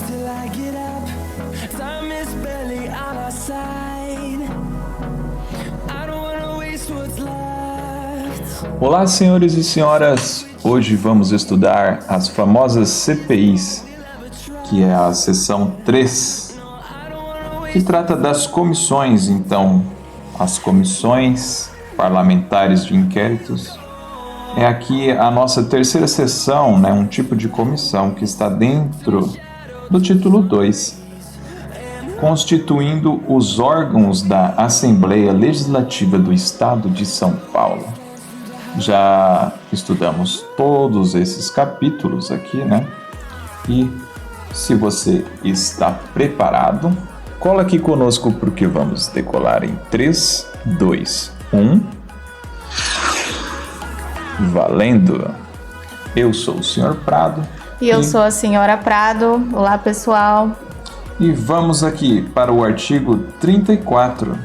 till I get up. Time is barely on our side. I don't wanna waste what's left. Olá, senhores e senhoras. Hoje vamos estudar as famosas CPIs, que é a seção 3, que trata das comissões. Então, as comissões parlamentares de inquéritos é aqui a nossa terceira seção, né? Um tipo de comissão que está dentro do título 2, constituindo os órgãos da Assembleia Legislativa do Estado de São Paulo. Já estudamos todos esses capítulos aqui, né? E se você está preparado, cola aqui conosco porque vamos decolar em 3, 2, 1. Valendo! Eu sou o Sr. Prado. E eu sou a Senhora Prado. Olá, pessoal. E vamos aqui para o artigo 34.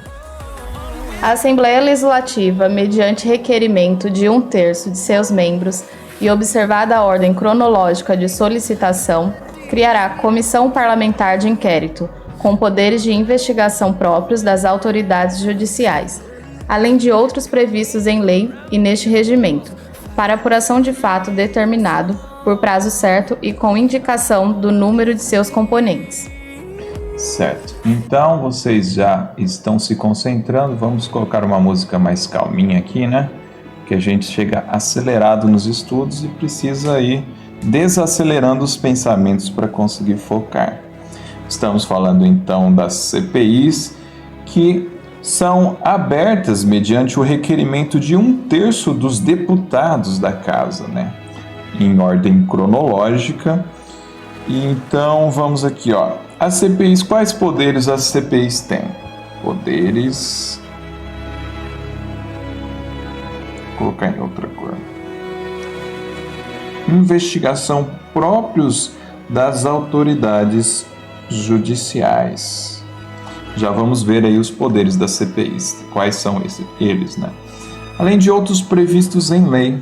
A Assembleia Legislativa, mediante requerimento de 1/3 de seus membros e observada a ordem cronológica de solicitação, criará Comissão Parlamentar de Inquérito, com poderes de investigação próprios das autoridades judiciais, além de outros previstos em lei e neste regimento, para apuração de fato determinado, por prazo certo e com indicação do número de seus componentes. Certo. Então, vocês já estão se concentrando. Vamos colocar uma música mais calminha aqui, né? Que a gente chega acelerado nos estudos e precisa ir desacelerando os pensamentos para conseguir focar. Estamos falando, então, das CPIs que são abertas mediante o requerimento de 1/3 dos deputados da Casa, né? Em ordem cronológica. E então, vamos aqui, ó. As CPIs, quais poderes as CPIs têm? Poderes... Vou colocar em outra cor. Investigação próprios das autoridades judiciais. Já vamos ver aí os poderes das CPIs. Quais são eles, né? Além de outros previstos em lei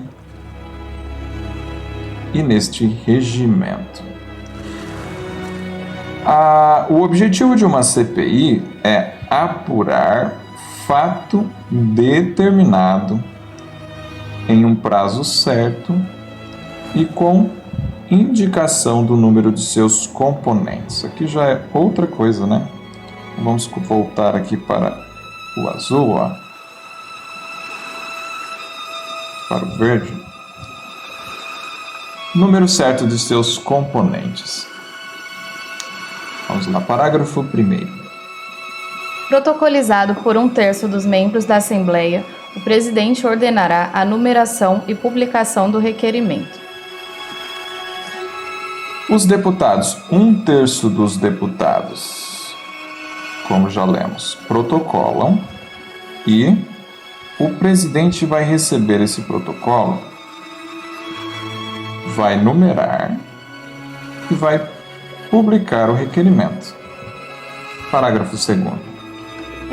e neste regimento. O objetivo de uma CPI é apurar fato determinado em um prazo certo e com indicação do número de seus componentes. Aqui já é outra coisa, né? Vamos voltar aqui para o azul, ó. Para o verde. Número certo de seus componentes. Vamos lá, parágrafo 1º. Protocolizado por 1/3 dos membros da Assembleia, o presidente ordenará a numeração e publicação do requerimento. Os deputados, 1/3 dos deputados, como já lemos, protocolam e o presidente vai receber esse protocolo, vai numerar e vai publicar o requerimento. Parágrafo 2º.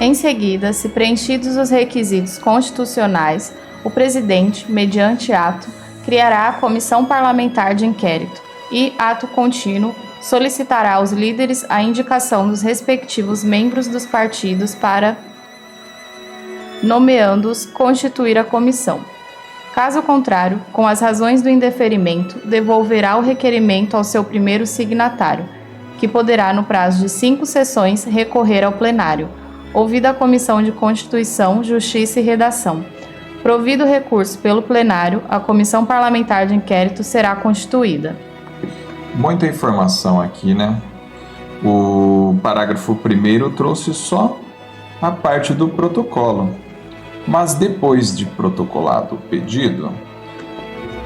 Em seguida, se preenchidos os requisitos constitucionais, o presidente, mediante ato, criará a Comissão Parlamentar de Inquérito e, ato contínuo, solicitará aos líderes a indicação dos respectivos membros dos partidos para, nomeando-os, constituir a comissão. Caso contrário, com as razões do indeferimento, devolverá o requerimento ao seu primeiro signatário, que poderá, no prazo de 5 sessões, recorrer ao plenário, ouvida a Comissão de Constituição, Justiça e Redação. Provido o recurso pelo plenário, a Comissão Parlamentar de Inquérito será constituída. Muita informação aqui, né? O parágrafo 1º trouxe só a parte do protocolo. Mas depois de protocolado o pedido,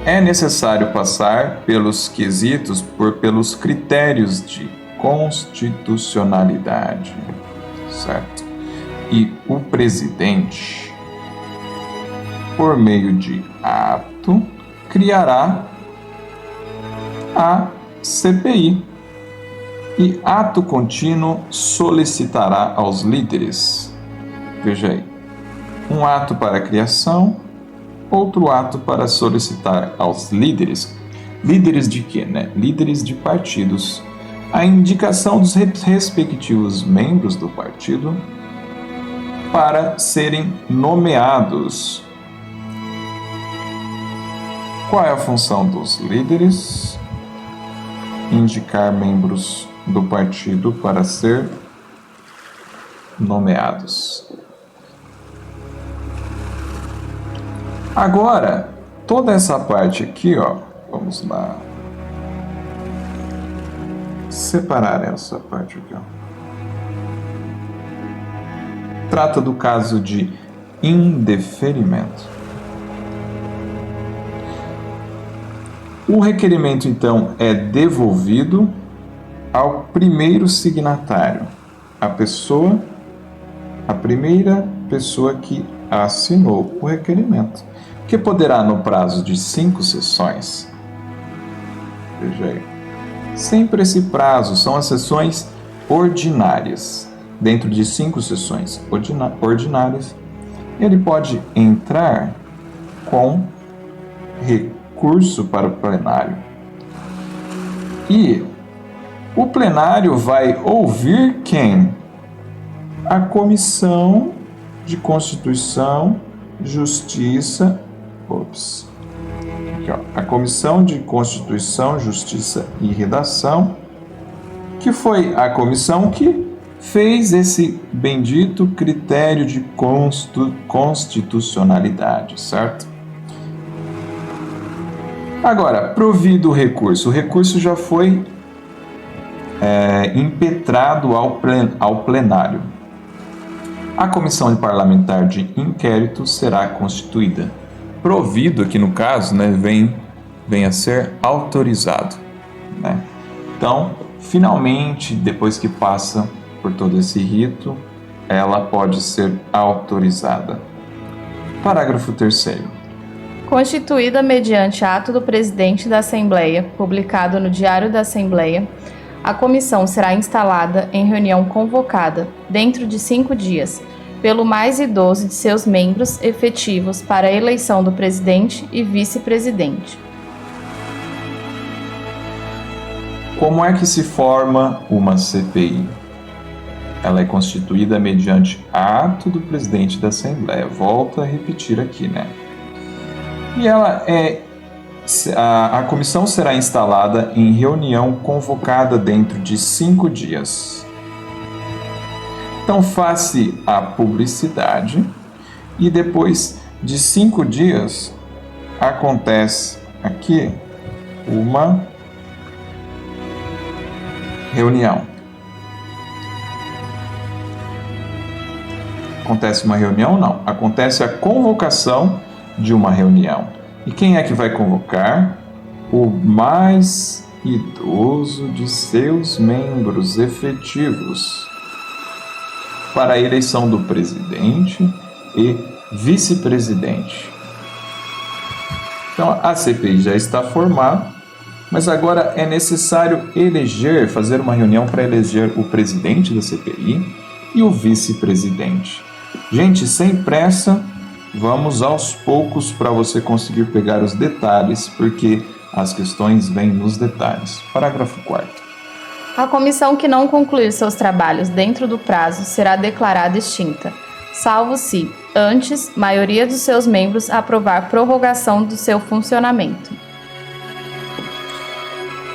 é necessário passar pelos quesitos, pelos critérios de constitucionalidade, certo? E o presidente, por meio de ato, criará a CPI e ato contínuo solicitará aos líderes. Veja aí. Um ato para a criação, outro ato para solicitar aos líderes. Líderes de quê, né? Líderes de partidos. a indicação dos respectivos membros do partido para serem nomeados. Qual é a função dos líderes? Indicar membros do partido para ser nomeados. Agora, toda essa parte aqui, ó, vamos lá. Separar essa parte aqui, ó. Trata do caso de indeferimento. O requerimento, então, é devolvido ao primeiro signatário, a primeira pessoa que assinou o requerimento, que poderá, no prazo de 5 sessões, veja aí, sempre esse prazo, são as sessões ordinárias, dentro de 5 sessões ordinárias, ele pode entrar com recurso para o plenário. E o plenário vai ouvir quem? A Comissão de Constituição, Justiça... Aqui, ó, a Comissão de Constituição, Justiça e Redação, que foi a comissão que fez esse bendito critério de constitucionalidade, certo? Agora, provido o recurso já foi impetrado ao plenário. A comissão parlamentar de inquérito será constituída. Provido, aqui no caso, né, vem a ser autorizado, né? Então, finalmente, depois que passa por todo esse rito, ela pode ser autorizada. Parágrafo 3º. Constituída mediante ato do presidente da Assembleia, publicado no Diário da Assembleia, a comissão será instalada em reunião convocada, dentro de 5 dias, pelo mais idoso de seus membros efetivos para a eleição do presidente e vice-presidente. Como é que se forma uma CPI? Ela é constituída mediante ato do presidente da Assembleia. Volto a repetir aqui, né? E a comissão será instalada em reunião convocada dentro de 5 dias. Então, face a publicidade e depois de 5 dias acontece aqui uma reunião. Acontece uma reunião? Não. Acontece a convocação de uma reunião. E quem é que vai convocar? O mais idoso de seus membros efetivos para a eleição do presidente e vice-presidente. Então, a CPI já está formada, mas agora é necessário fazer uma reunião para eleger o presidente da CPI e o vice-presidente. Gente, sem pressa, vamos aos poucos para você conseguir pegar os detalhes, porque as questões vêm nos detalhes. Parágrafo 4º. A comissão que não concluir seus trabalhos dentro do prazo será declarada extinta, salvo se, antes, maioria dos seus membros aprovar prorrogação do seu funcionamento.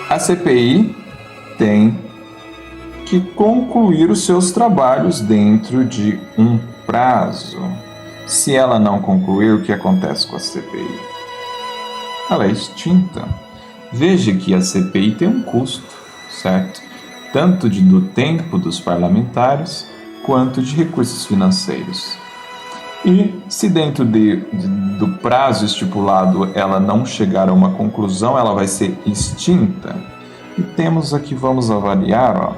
A CPI tem que concluir os seus trabalhos dentro de um prazo. Se ela não concluir, o que acontece com a CPI? Ela é extinta. Veja que a CPI tem um custo, certo? Tanto do tempo dos parlamentares, quanto de recursos financeiros. E se dentro do prazo estipulado ela não chegar a uma conclusão, ela vai ser extinta. E temos aqui, vamos avaliar, ó,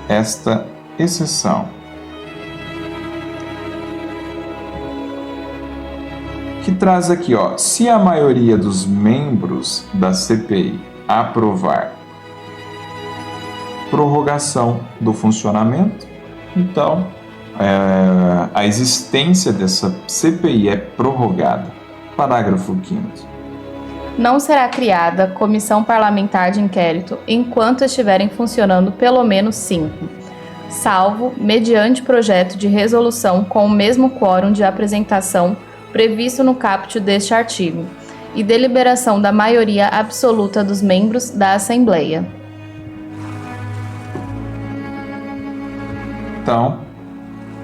esta exceção. Que traz aqui, ó, se a maioria dos membros da CPI aprovar prorrogação do funcionamento, então a existência dessa CPI é prorrogada. Parágrafo 5º. Não será criada comissão parlamentar de inquérito enquanto estiverem funcionando pelo menos 5, salvo mediante projeto de resolução com o mesmo quórum de apresentação previsto no caput deste artigo, e deliberação da maioria absoluta dos membros da Assembleia. Então,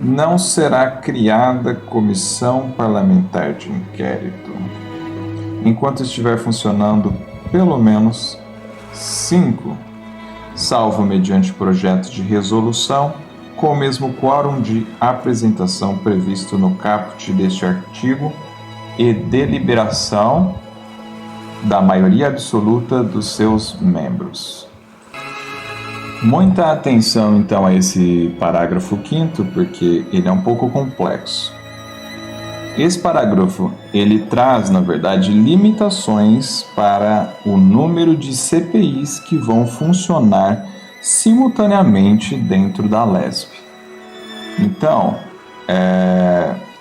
não será criada comissão parlamentar de inquérito enquanto estiver funcionando pelo menos 5, salvo mediante projeto de resolução com o mesmo quórum de apresentação previsto no caput deste artigo e deliberação da maioria absoluta dos seus membros. Muita atenção então a esse parágrafo 5º, porque ele é um pouco complexo. Esse parágrafo, ele traz, na verdade, limitações para o número de CPIs que vão funcionar simultaneamente dentro da LESP. Então,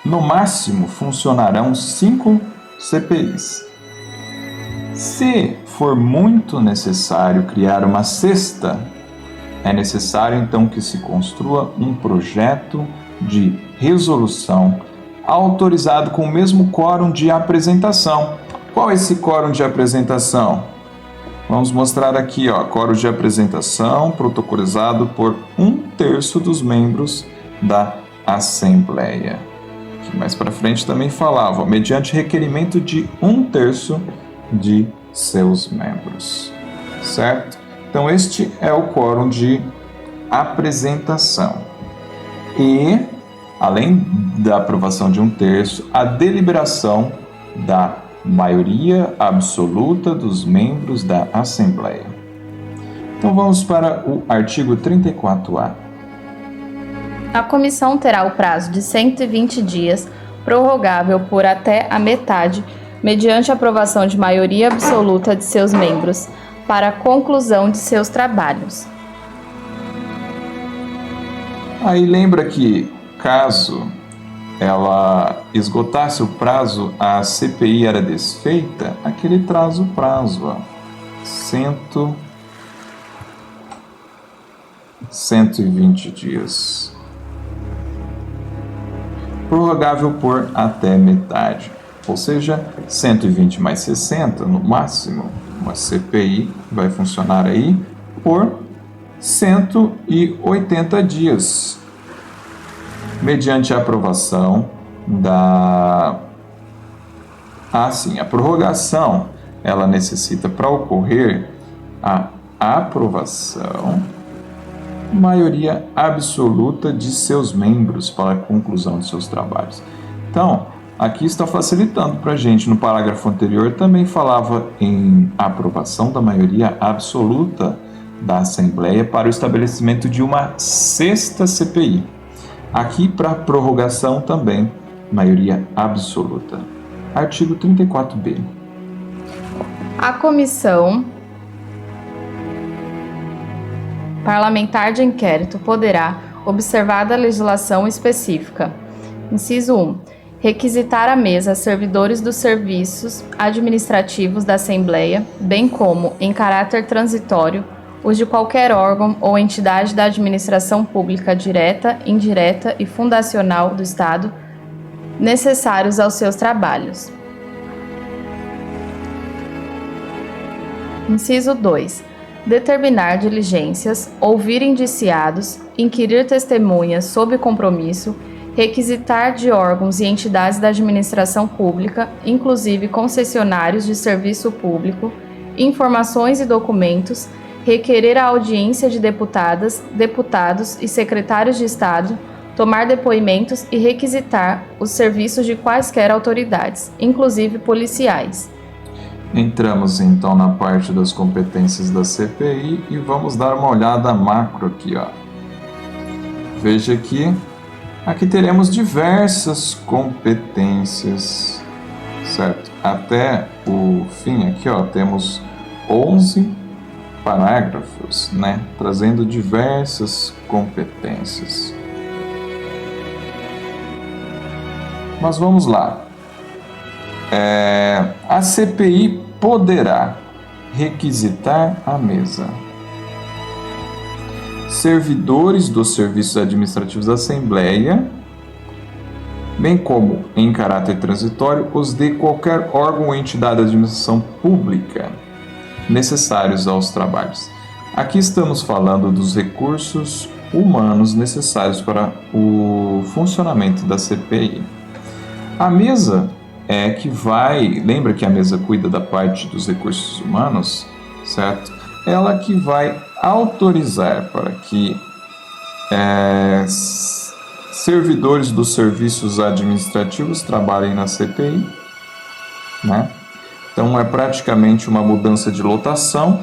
no máximo funcionarão 5 CPIs. Se for muito necessário criar uma sexta, é necessário então que se construa um projeto de resolução autorizado com o mesmo quórum de apresentação. Qual é esse quórum de apresentação? Vamos mostrar aqui, quórum de apresentação protocolizado por 1/3 dos membros da Assembleia. Aqui mais para frente também falava, mediante requerimento de 1/3 de seus membros, certo? Então este é o quórum de apresentação. E, além da aprovação de 1/3, a deliberação da maioria absoluta dos membros da Assembleia. Então vamos para o artigo 34A. A comissão terá o prazo de 120 dias, prorrogável por até a metade, mediante aprovação de maioria absoluta de seus membros, para a conclusão de seus trabalhos. Aí lembra que, caso ela esgotasse o prazo, a CPI era desfeita, aquele traz o prazo, 120 dias. Prorrogável por até metade, ou seja, 120 mais 60, no máximo, uma CPI vai funcionar aí por 180 dias, mediante a aprovação da... a prorrogação, ela necessita para ocorrer a aprovação, maioria absoluta de seus membros para a conclusão de seus trabalhos. Então, aqui está facilitando para a gente. No parágrafo anterior também falava em aprovação da maioria absoluta da Assembleia para o estabelecimento de uma sexta CPI. Aqui, para prorrogação também, maioria absoluta. Artigo 34B. A comissão parlamentar de inquérito poderá, observada a legislação específica, inciso 1, requisitar à mesa servidores dos serviços administrativos da Assembleia, bem como, em caráter transitório, os de qualquer órgão ou entidade da administração pública direta, indireta e fundacional do Estado, necessários aos seus trabalhos. Inciso 2. Determinar diligências, ouvir indiciados, inquirir testemunhas sob compromisso, requisitar de órgãos e entidades da administração pública, inclusive concessionários de serviço público, informações e documentos, requerer a audiência de deputadas, deputados e secretários de Estado, tomar depoimentos e requisitar os serviços de quaisquer autoridades, inclusive policiais. Entramos então na parte das competências da CPI e vamos dar uma olhada macro aqui, Veja aqui teremos diversas competências, certo? Até o fim aqui, temos 11 parágrafos, trazendo diversas competências. Mas vamos lá. A CPI poderá requisitar a mesa. Servidores dos serviços administrativos da Assembleia, bem como, em caráter transitório, os de qualquer órgão ou entidade de administração pública necessários aos trabalhos. Aqui estamos falando dos recursos humanos necessários para o funcionamento da CPI. A mesa é que vai, lembra que a mesa cuida da parte dos recursos humanos, certo? Ela que vai autorizar para que servidores dos serviços administrativos trabalhem na CPI, né? Então é praticamente uma mudança de lotação.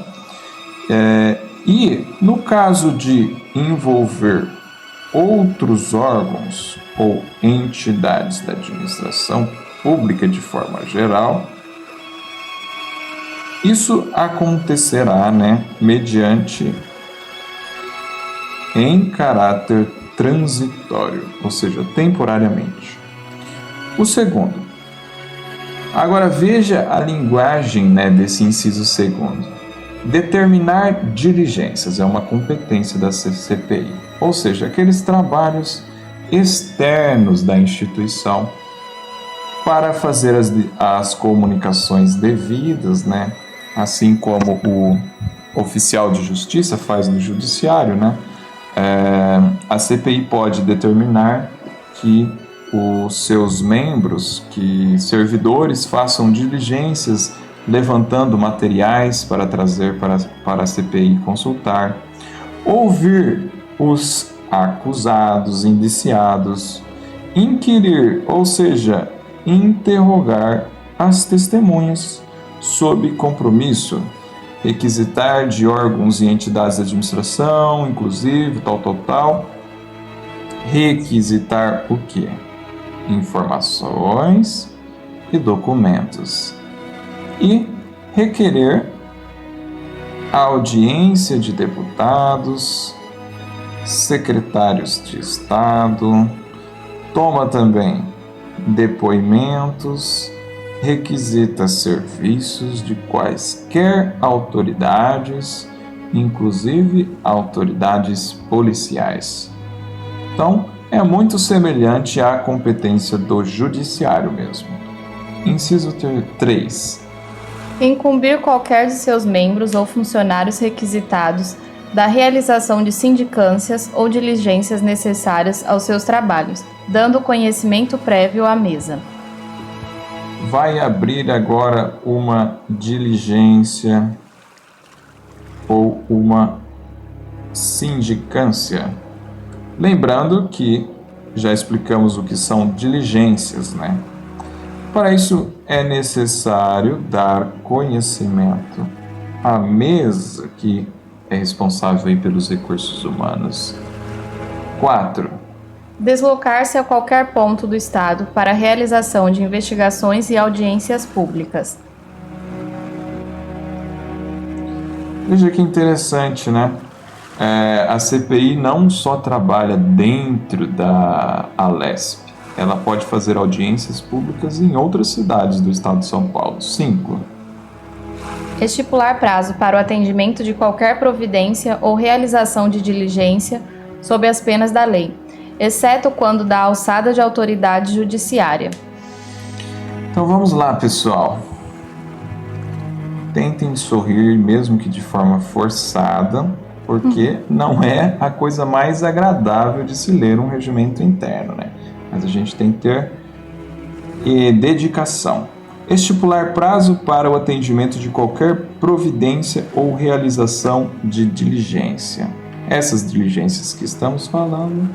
E no caso de envolver outros órgãos ou entidades da administração pública de forma geral, isso acontecerá, né, mediante em caráter transitório, ou seja, temporariamente. O segundo. Agora veja a linguagem, né, desse inciso segundo. Determinar diligências é uma competência da CPI, ou seja, aqueles trabalhos externos da instituição para fazer as comunicações devidas, né? Assim como o oficial de justiça faz no judiciário, né? A CPI pode determinar que os seus membros, que servidores, façam diligências levantando materiais para trazer para a CPI consultar, ouvir os acusados, indiciados, inquirir, ou seja, interrogar as testemunhas sob compromisso, requisitar de órgãos e entidades de administração, inclusive, tal, requisitar o quê? Informações e documentos. E requerer a audiência de deputados, secretários de Estado, toma também depoimentos, requisita serviços de quaisquer autoridades, inclusive autoridades policiais. Então, é muito semelhante à competência do judiciário mesmo. Inciso 3. Incumbir qualquer de seus membros ou funcionários requisitados da realização de sindicâncias ou diligências necessárias aos seus trabalhos, dando conhecimento prévio à mesa. Vai abrir agora uma diligência ou uma sindicância. Lembrando que já explicamos o que são diligências, né? Para isso é necessário dar conhecimento à mesa que é responsável aí pelos recursos humanos. 4. Deslocar-se a qualquer ponto do Estado para a realização de investigações e audiências públicas. Veja que interessante, né? A CPI não só trabalha dentro da Alesp, ela pode fazer audiências públicas em outras cidades do estado de São Paulo. 5. Estipular prazo para o atendimento de qualquer providência ou realização de diligência sob as penas da lei, exceto quando da alçada de autoridade judiciária. Então vamos lá, pessoal. Tentem sorrir, mesmo que de forma forçada, porque não é a coisa mais agradável de se ler um regimento interno, né? Mas a gente tem que ter dedicação. Estipular prazo para o atendimento de qualquer providência ou realização de diligência. Essas diligências que estamos falando,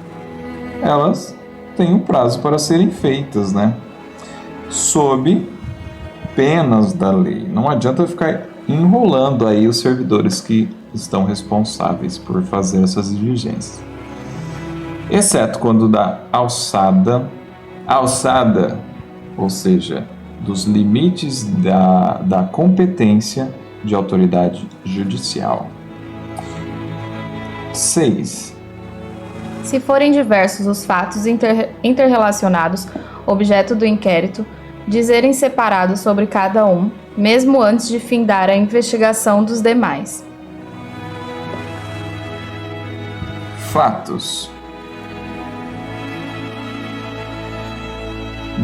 elas têm um prazo para serem feitas, né? Sob penas da lei. Não adianta ficar enrolando aí os servidores que estão responsáveis por fazer essas diligências. Exceto quando da alçada, ou seja, dos limites da competência de autoridade judicial. 6. Se forem diversos os fatos interrelacionados, objeto do inquérito, dizerem separados sobre cada um, mesmo antes de findar a investigação dos demais. Fatos.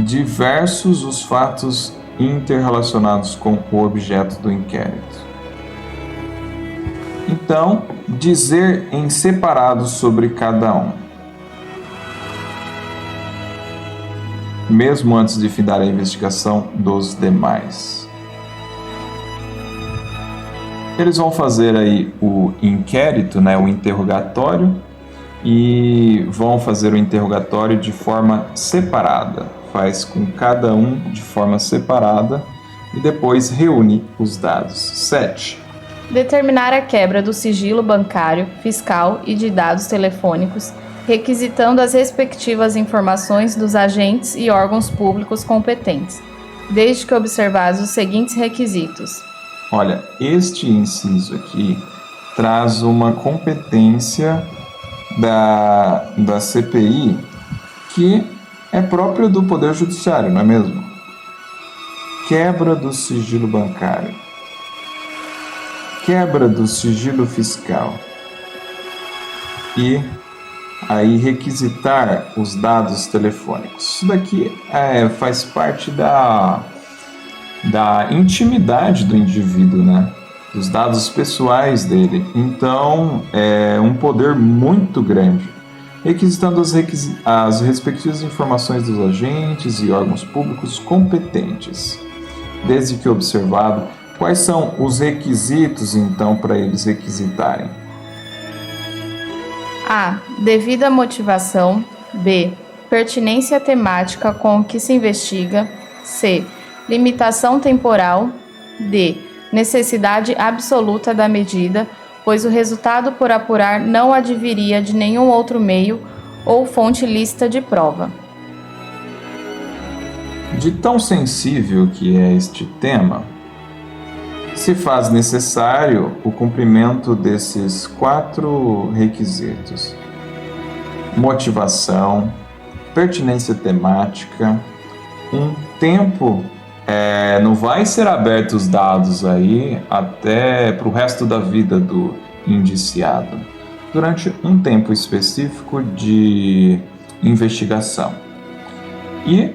Diversos os fatos interrelacionados com o objeto do inquérito. Então, dizer em separado sobre cada um. Mesmo antes de findar a investigação dos demais. Eles vão fazer aí o inquérito, né, o interrogatório, e vão fazer o interrogatório de forma separada. Faz com cada um de forma separada e depois reúne os dados. 7. Determinar a quebra do sigilo bancário, fiscal e de dados telefônicos, requisitando as respectivas informações dos agentes e órgãos públicos competentes, desde que observados os seguintes requisitos. Olha, este inciso aqui traz uma competência da CPI que é própria do Poder Judiciário, não é mesmo? Quebra do sigilo bancário. Quebra do sigilo fiscal. E aí requisitar os dados telefônicos. Isso daqui faz parte da intimidade do indivíduo, né? Dos dados pessoais dele. Então, é um poder muito grande. Requisitando as respectivas informações dos agentes e órgãos públicos competentes. Desde que observado, quais são os requisitos, então, para eles requisitarem? A. Devida motivação. B. Pertinência temática com o que se investiga. C. Limitação temporal. D. Necessidade absoluta da medida, pois o resultado por apurar não adviria de nenhum outro meio ou fonte lícita de prova. De tão sensível que é este tema, se faz necessário o cumprimento desses 4 requisitos: motivação, pertinência temática, um tempo. Não vai ser aberto os dados aí até para o resto da vida do indiciado, durante um tempo específico de investigação. E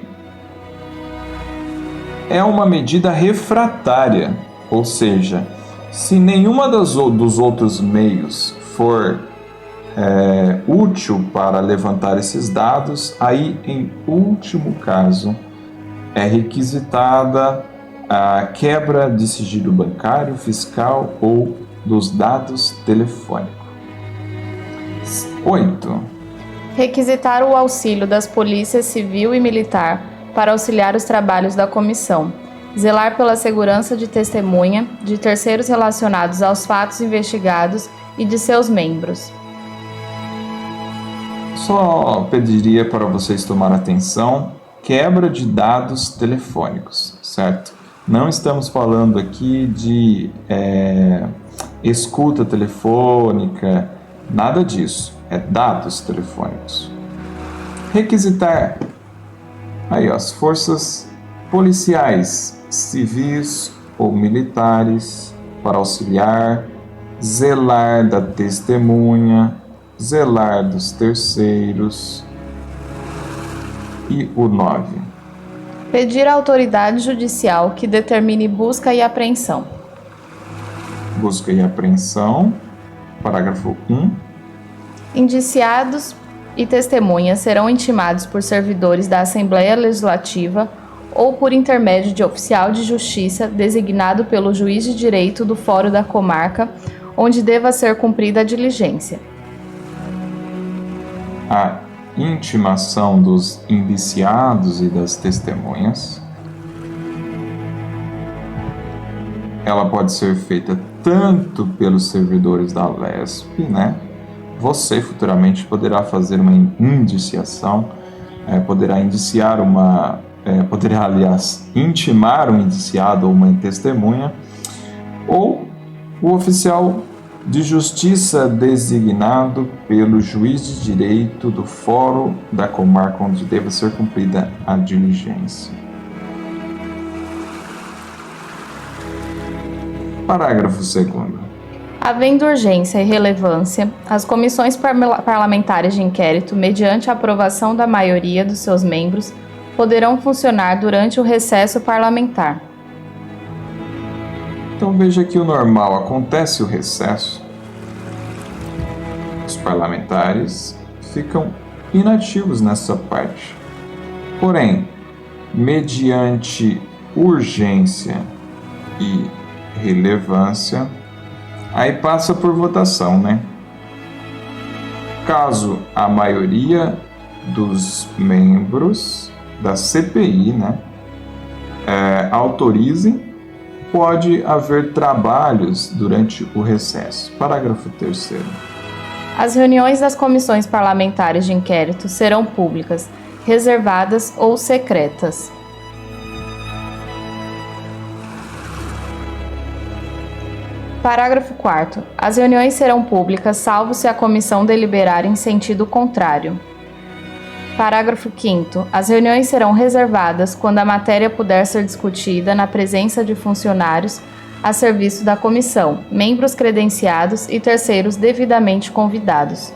é uma medida refratária, ou seja, se nenhuma dos outros meios for útil para levantar esses dados, aí, em último caso, é requisitada a quebra de sigilo bancário, fiscal ou dos dados telefônicos. 8. Requisitar o auxílio das polícias civil e militar para auxiliar os trabalhos da comissão. Zelar pela segurança de testemunha, de terceiros relacionados aos fatos investigados e de seus membros. Só pediria para vocês tomarem atenção. Quebra de dados telefônicos, certo? Não estamos falando aqui de escuta telefônica, nada disso. É dados telefônicos. Requisitar aí, as forças policiais, civis ou militares para auxiliar, zelar da testemunha, zelar dos terceiros. E o 9. Pedir à autoridade judicial que determine busca e apreensão. Busca e apreensão. Parágrafo 1. Indiciados e testemunhas serão intimados por servidores da Assembleia Legislativa ou por intermédio de oficial de justiça designado pelo juiz de direito do fórum da comarca, onde deva ser cumprida a diligência. A intimação dos indiciados e das testemunhas. Ela pode ser feita tanto pelos servidores da LESP, né? Você futuramente poderá fazer uma indiciação, poderá aliás, intimar um indiciado ou uma testemunha, ou o oficial de justiça designado pelo juiz de direito do fórum da comarca onde deva ser cumprida a diligência. Parágrafo 2º. Havendo urgência e relevância, as comissões parlamentares de inquérito, mediante a aprovação da maioria dos seus membros, poderão funcionar durante o recesso parlamentar. Então veja que o normal acontece o recesso. Os parlamentares ficam inativos nessa parte. Porém, mediante urgência e relevância, aí passa por votação, né? Caso a maioria dos membros da CPI, né, autorizem, pode haver trabalhos durante o recesso. Parágrafo 3º. As reuniões das comissões parlamentares de inquérito serão públicas, reservadas ou secretas. Parágrafo 4º. As reuniões serão públicas, salvo se a comissão deliberar em sentido contrário. Parágrafo 5º. As reuniões serão reservadas quando a matéria puder ser discutida na presença de funcionários a serviço da comissão, membros credenciados e terceiros devidamente convidados.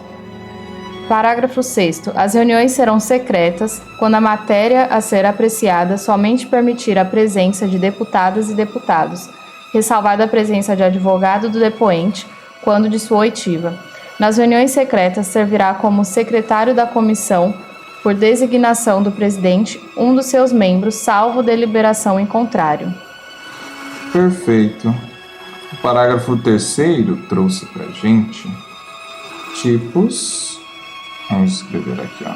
Parágrafo 6º. As reuniões serão secretas quando a matéria a ser apreciada somente permitir a presença de deputadas e deputados, ressalvada a presença de advogado do depoente, quando de sua oitiva. Nas reuniões secretas servirá como secretário da comissão, por designação do presidente, um dos seus membros, salvo deliberação em contrário. Perfeito. O parágrafo 3º trouxe pra gente tipos. Vamos escrever aqui, ó.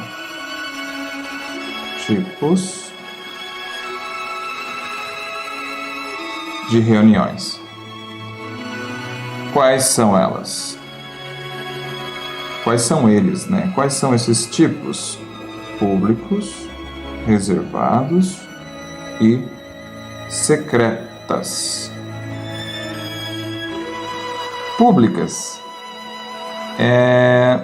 Tipos de reuniões. Quais são elas? Quais são eles, né? Quais são esses tipos? Públicos, reservados e secretas. Públicas é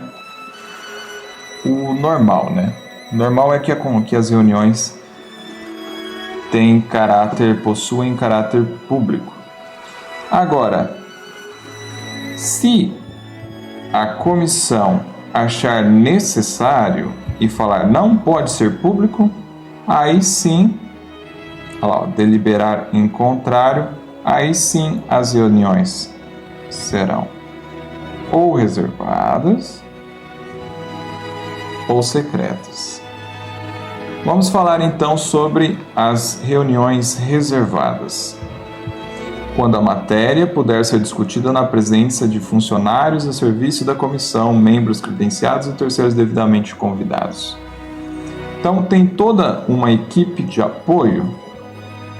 o normal, né? O normal é que as reuniões possuem caráter público. Agora, se a comissão achar necessário e falar não pode ser público, aí sim, deliberar em contrário, aí sim as reuniões serão ou reservadas ou secretas. Vamos falar então sobre as reuniões reservadas. Quando a matéria puder ser discutida na presença de funcionários a serviço da comissão, membros credenciados e terceiros devidamente convidados. Então, tem toda uma equipe de apoio.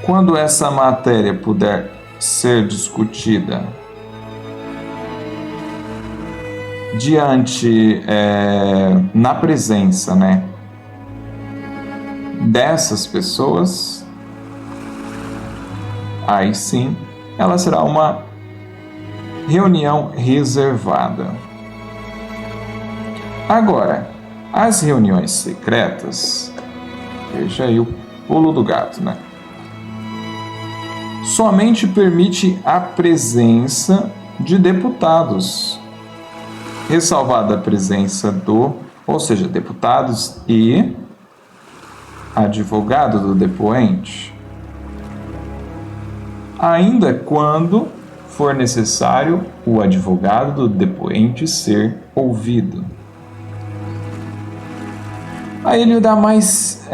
Quando essa matéria puder ser discutida na presença, né, dessas pessoas, aí sim, ela será uma reunião reservada. Agora, as reuniões secretas, veja aí o pulo do gato, né? Somente permite a presença de deputados, ressalvada a presença deputados e advogado do depoente, ainda quando for necessário o advogado do depoente ser ouvido. Aí ele dá mais,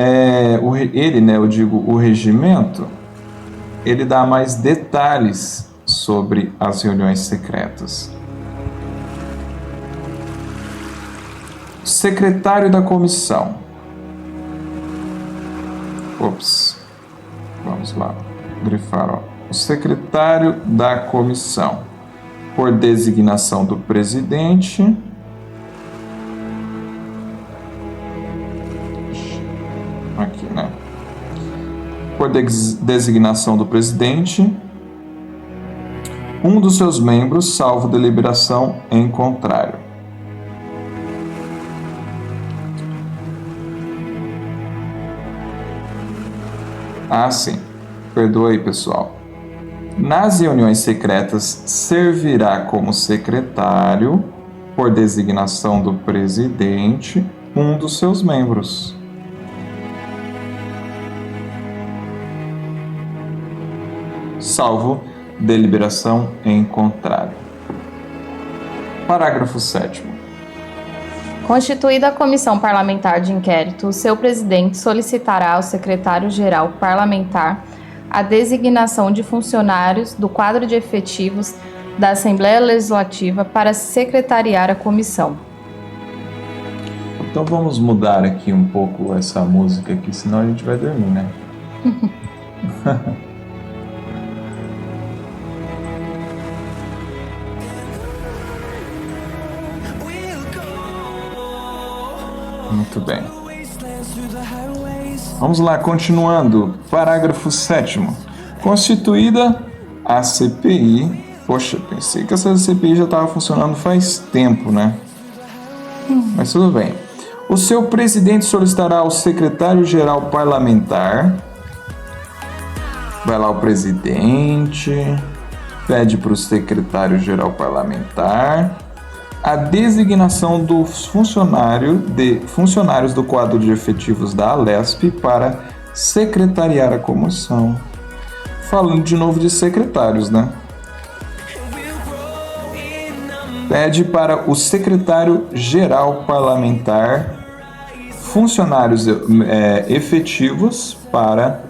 o regimento, ele dá mais detalhes sobre as reuniões secretas. Secretário da comissão. Vamos lá, grifar, o secretário da comissão, por designação do presidente, aqui, né? Por designação do presidente, um dos seus membros, salvo deliberação em contrário. Ah, sim. Perdoa aí, pessoal. Nas reuniões secretas, servirá como secretário, por designação do presidente, um dos seus membros. Salvo deliberação em contrário. Parágrafo 7º. Constituída a comissão parlamentar de inquérito, o seu presidente solicitará ao secretário-geral parlamentar a designação de funcionários do quadro de efetivos da Assembleia Legislativa para secretariar a comissão. Então vamos mudar aqui um pouco essa música aqui, senão a gente vai dormir, né? Muito bem. Vamos lá, continuando. Parágrafo 7º. Constituída a CPI... Poxa, pensei que essa CPI já estava funcionando faz tempo, né? Mas tudo bem. O seu presidente solicitará ao secretário-geral parlamentar. Vai lá o presidente, pede para o secretário-geral parlamentar a designação dos funcionários do quadro de efetivos da Alesp para secretariar a comissão. Falando de novo de secretários, né? Pede para o secretário-geral parlamentar funcionários efetivos para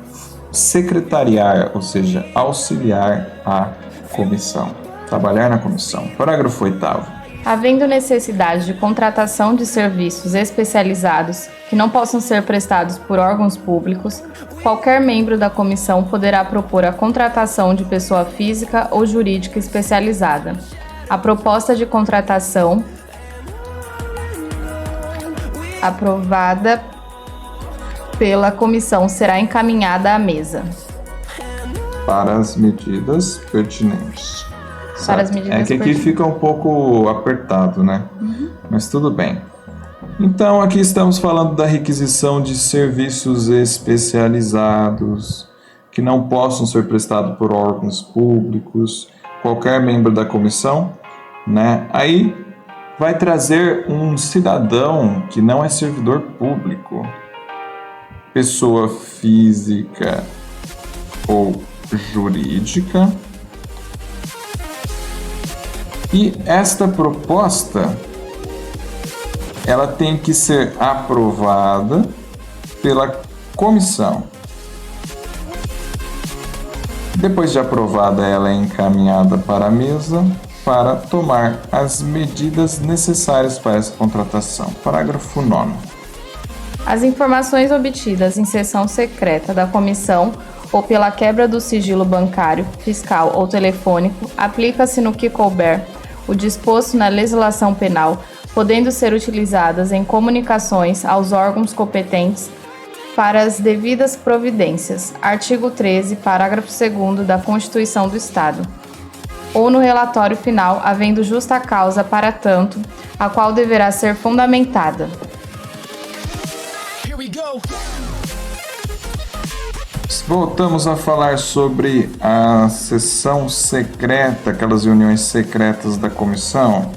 secretariar, ou seja, auxiliar a comissão, trabalhar na comissão. Parágrafo 8º. Havendo necessidade de contratação de serviços especializados que não possam ser prestados por órgãos públicos, qualquer membro da comissão poderá propor a contratação de pessoa física ou jurídica especializada. A proposta de contratação aprovada pela comissão será encaminhada à mesa. Para as medidas pertinentes. Para as medidas é que aqui fica um pouco apertado, né? Mas tudo bem. Então, aqui estamos falando da requisição de serviços especializados que não possam ser prestados por órgãos públicos, qualquer membro da comissão, né? Aí vai trazer um cidadão que não é servidor público, pessoa física ou jurídica. E esta proposta, ela tem que ser aprovada pela comissão. Depois de aprovada, ela é encaminhada para a mesa para tomar as medidas necessárias para essa contratação. Parágrafo 9º. As informações obtidas em sessão secreta da comissão ou pela quebra do sigilo bancário, fiscal ou telefônico, aplica-se no que couber o disposto na legislação penal, podendo ser utilizadas em comunicações aos órgãos competentes para as devidas providências. Artigo 13, parágrafo 2º da Constituição do Estado. Ou no relatório final, havendo justa causa para tanto, a qual deverá ser fundamentada. Voltamos a falar sobre a sessão secreta, aquelas reuniões secretas da comissão.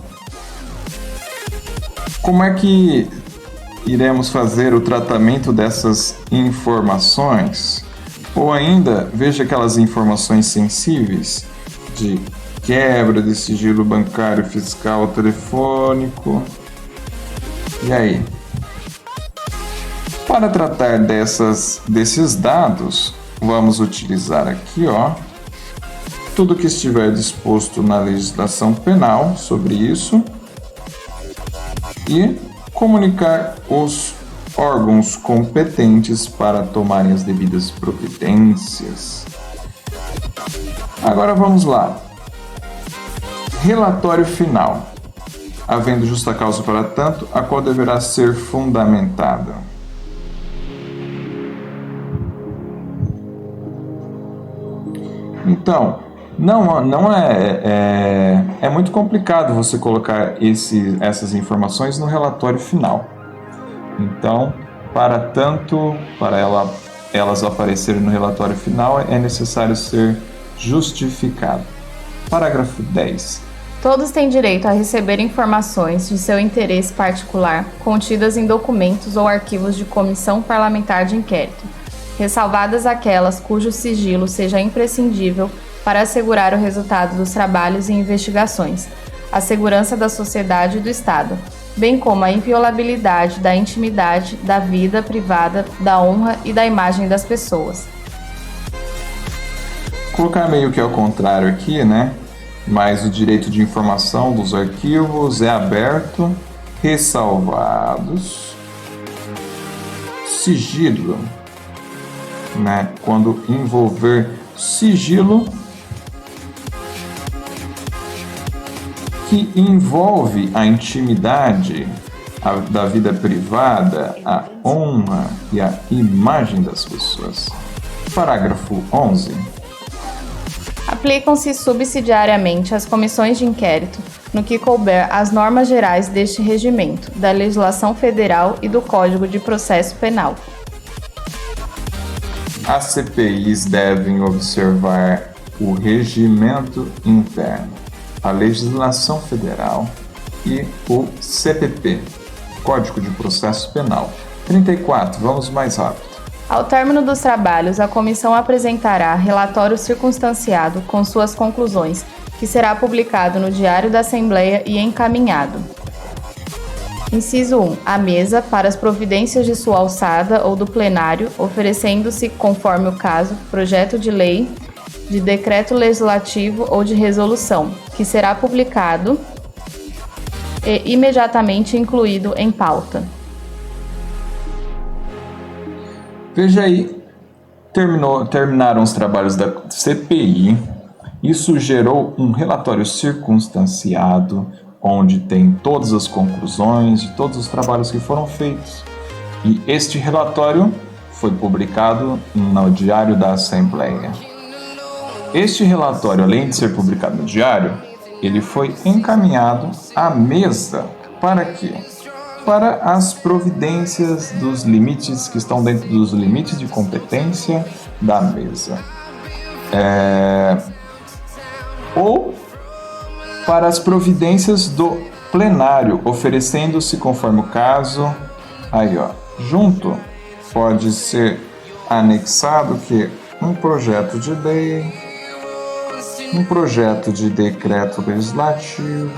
Como é que iremos fazer o tratamento dessas informações? Ou ainda, veja aquelas informações sensíveis de quebra de sigilo bancário, fiscal, telefônico. E aí? Para tratar desses dados, vamos utilizar aqui, tudo que estiver disposto na legislação penal sobre isso e comunicar os órgãos competentes para tomarem as devidas providências. Agora vamos lá. Relatório final. Havendo justa causa para tanto, a qual deverá ser fundamentada. Então, não é muito complicado você colocar essas informações no relatório final. Então, para elas aparecerem no relatório final, é necessário ser justificado. Parágrafo 10. Todos têm direito a receber informações de seu interesse particular contidas em documentos ou arquivos de comissão parlamentar de inquérito, ressalvadas aquelas cujo sigilo seja imprescindível para assegurar o resultado dos trabalhos e investigações, a segurança da sociedade e do Estado, bem como a inviolabilidade da intimidade, da vida privada, da honra e da imagem das pessoas. Colocar meio que ao contrário aqui, né? Mas o direito de informação dos arquivos é aberto, ressalvados, sigilo, né? Quando envolver sigilo que envolve a intimidade da vida privada, a honra e a imagem das pessoas. Parágrafo 11. Aplicam-se subsidiariamente às comissões de inquérito, no que couber as normas gerais deste regimento, da legislação federal e do Código de Processo Penal. As CPIs devem observar o regimento interno, a legislação federal e o CPP, Código de Processo Penal. 34, vamos mais rápido. Ao término dos trabalhos, a comissão apresentará relatório circunstanciado com suas conclusões, que será publicado no Diário da Assembleia e encaminhado. Inciso 1. À mesa, para as providências de sua alçada ou do plenário, oferecendo-se, conforme o caso, projeto de lei, de decreto legislativo ou de resolução, que será publicado e imediatamente incluído em pauta. Veja aí, terminaram os trabalhos da CPI. Isso gerou um relatório circunstanciado, onde tem todas as conclusões de todos os trabalhos que foram feitos. E este relatório foi publicado no Diário da Assembleia. Este relatório, além de ser publicado no Diário, ele foi encaminhado à mesa. Para quê? Para as providências dos limites que estão dentro dos limites de competência da mesa. Ou para as providências do plenário, oferecendo-se, conforme o caso, aí ó, junto pode ser anexado que um projeto de lei, um projeto de decreto legislativo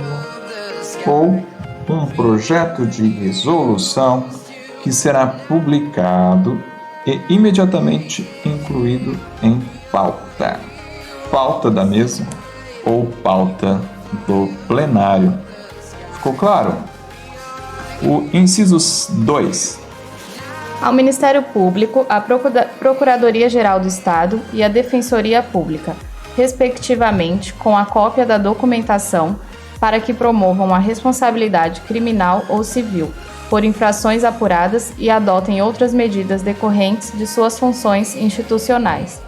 ou um projeto de resolução que será publicado e imediatamente incluído em pauta. Pauta da mesa ou pauta do plenário. Ficou claro? O inciso 2. Ao Ministério Público, à Procuradoria-Geral do Estado e à Defensoria Pública, respectivamente, com a cópia da documentação para que promovam a responsabilidade criminal ou civil por infrações apuradas e adotem outras medidas decorrentes de suas funções institucionais.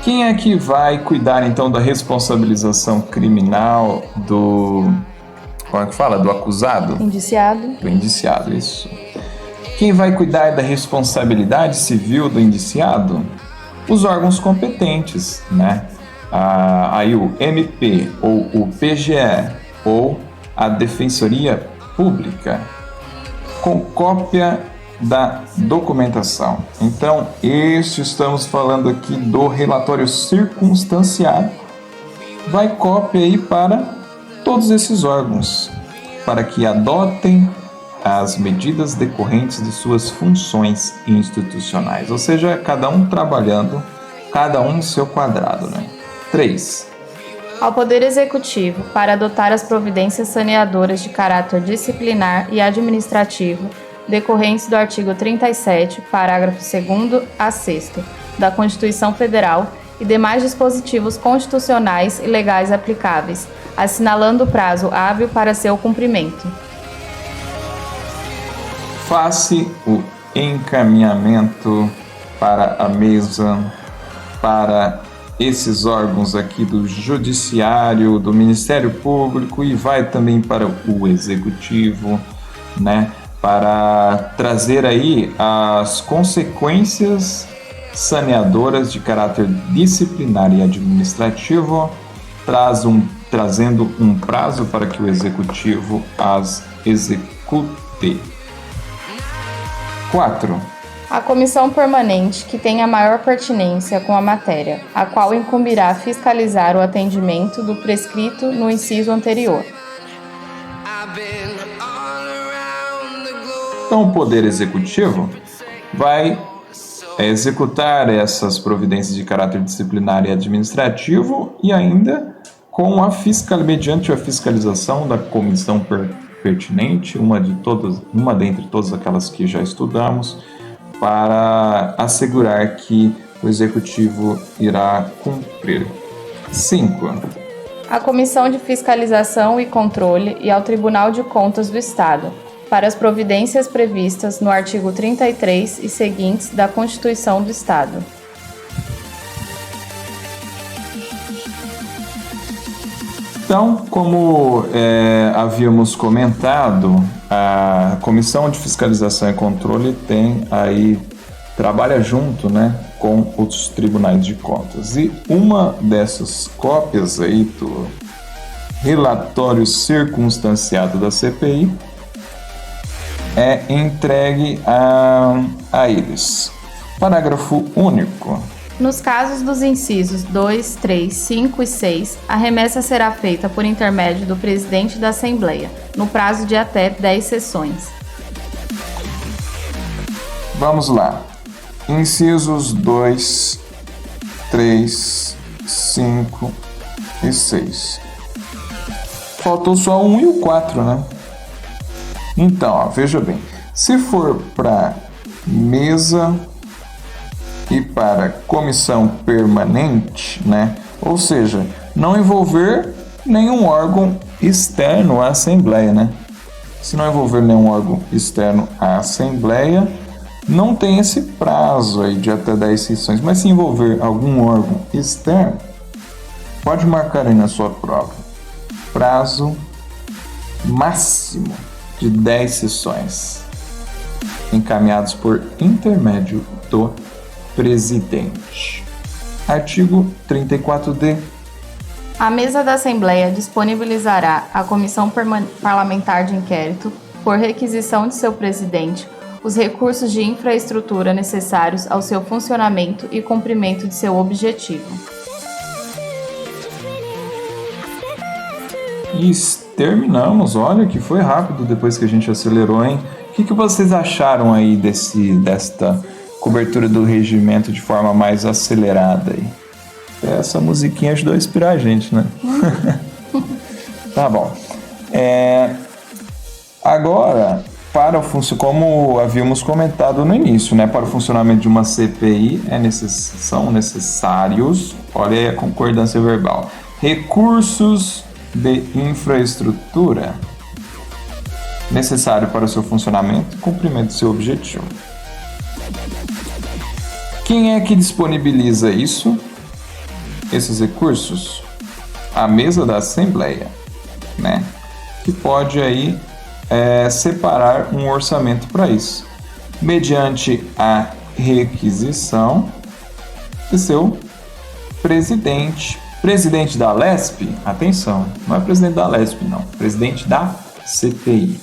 Quem é que vai cuidar então da responsabilização criminal do... Como é que fala? Do acusado? Indiciado. Do indiciado, isso. Quem vai cuidar da responsabilidade civil do indiciado? Os órgãos competentes, né? Aí o MP ou o PGE ou a Defensoria Pública, com cópia da documentação. Então, estamos falando aqui do relatório circunstanciado. Vai cópia aí para todos esses órgãos, para que adotem as medidas decorrentes de suas funções institucionais. Ou seja, cada um trabalhando, cada um no seu quadrado, né? 3. Ao Poder Executivo, para adotar as providências saneadoras de caráter disciplinar e administrativo decorrentes do artigo 37, parágrafo 2º a 6º da Constituição Federal e demais dispositivos constitucionais e legais aplicáveis, assinalando o prazo hábil para seu cumprimento. Faça o encaminhamento para a mesa, para esses órgãos aqui do Judiciário, do Ministério Público e vai também para o Executivo, né? Para trazer aí as consequências saneadoras de caráter disciplinar e administrativo, trazendo um prazo para que o Executivo as execute. 4. A comissão permanente que tenha maior pertinência com a matéria, a qual incumbirá fiscalizar o atendimento do prescrito no inciso anterior. Então, o Poder Executivo vai executar essas providências de caráter disciplinar e administrativo e ainda com mediante a fiscalização da comissão pertinente, uma dentre todas aquelas que já estudamos, para assegurar que o Executivo irá cumprir. 5. A Comissão de Fiscalização e Controle e ao Tribunal de Contas do Estado, para as providências previstas no artigo 33 e seguintes da Constituição do Estado. Então, como havíamos comentado, a Comissão de Fiscalização e Controle trabalha junto, né, com os tribunais de contas. E uma dessas cópias aí do relatório circunstanciado da CPI é entregue a eles. Parágrafo único. Nos casos dos incisos 2, 3, 5 e 6, a remessa será feita por intermédio do presidente da Assembleia, no prazo de até 10 sessões. Vamos lá. Incisos 2, 3, 5 e 6. Faltou só o 1 e o 4, né? Então, ó, veja bem. Se for para mesa e para comissão permanente, né? Ou seja, não envolver nenhum órgão externo à Assembleia, né? Se não envolver nenhum órgão externo à Assembleia, não tem esse prazo aí de até 10 sessões, mas se envolver algum órgão externo, pode marcar aí na sua prova. Prazo máximo de 10 sessões, encaminhados por intermédio do presidente. Artigo 34D. A mesa da Assembleia disponibilizará à Comissão Parlamentar de Inquérito, por requisição de seu presidente, os recursos de infraestrutura necessários ao seu funcionamento e cumprimento de seu objetivo. E terminamos. Olha que foi rápido depois que a gente acelerou, hein? O que vocês acharam aí desta cobertura do regimento de forma mais acelerada aí? Essa musiquinha ajudou a inspirar a gente, né? Tá bom. Agora, como havíamos comentado no início, né? Para o funcionamento de uma CPI são necessários, olha aí a concordância verbal, recursos de infraestrutura necessário para o seu funcionamento e cumprimento do seu objetivo. Quem é que disponibiliza esses recursos? A mesa da Assembleia, né? Que pode aí separar um orçamento para isso, mediante a requisição de seu presidente. Presidente da LESP, atenção, não é presidente da LESP, não, presidente da CPI.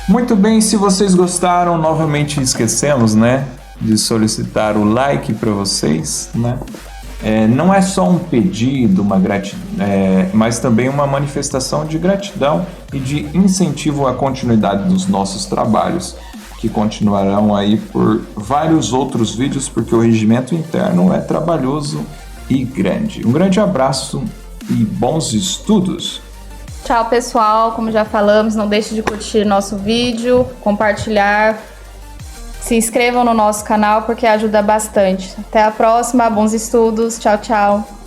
Muito bem, se vocês gostaram, novamente esquecemos, né, de solicitar o like para vocês, né? Não é só um pedido, mas também uma manifestação de gratidão e de incentivo à continuidade dos nossos trabalhos, que continuarão aí por vários outros vídeos, porque o regimento interno é trabalhoso e grande. Um grande abraço e bons estudos! Tchau, pessoal! Como já falamos, não deixe de curtir nosso vídeo, compartilhar, se inscrevam no nosso canal porque ajuda bastante. Até a próxima, bons estudos, tchau, tchau!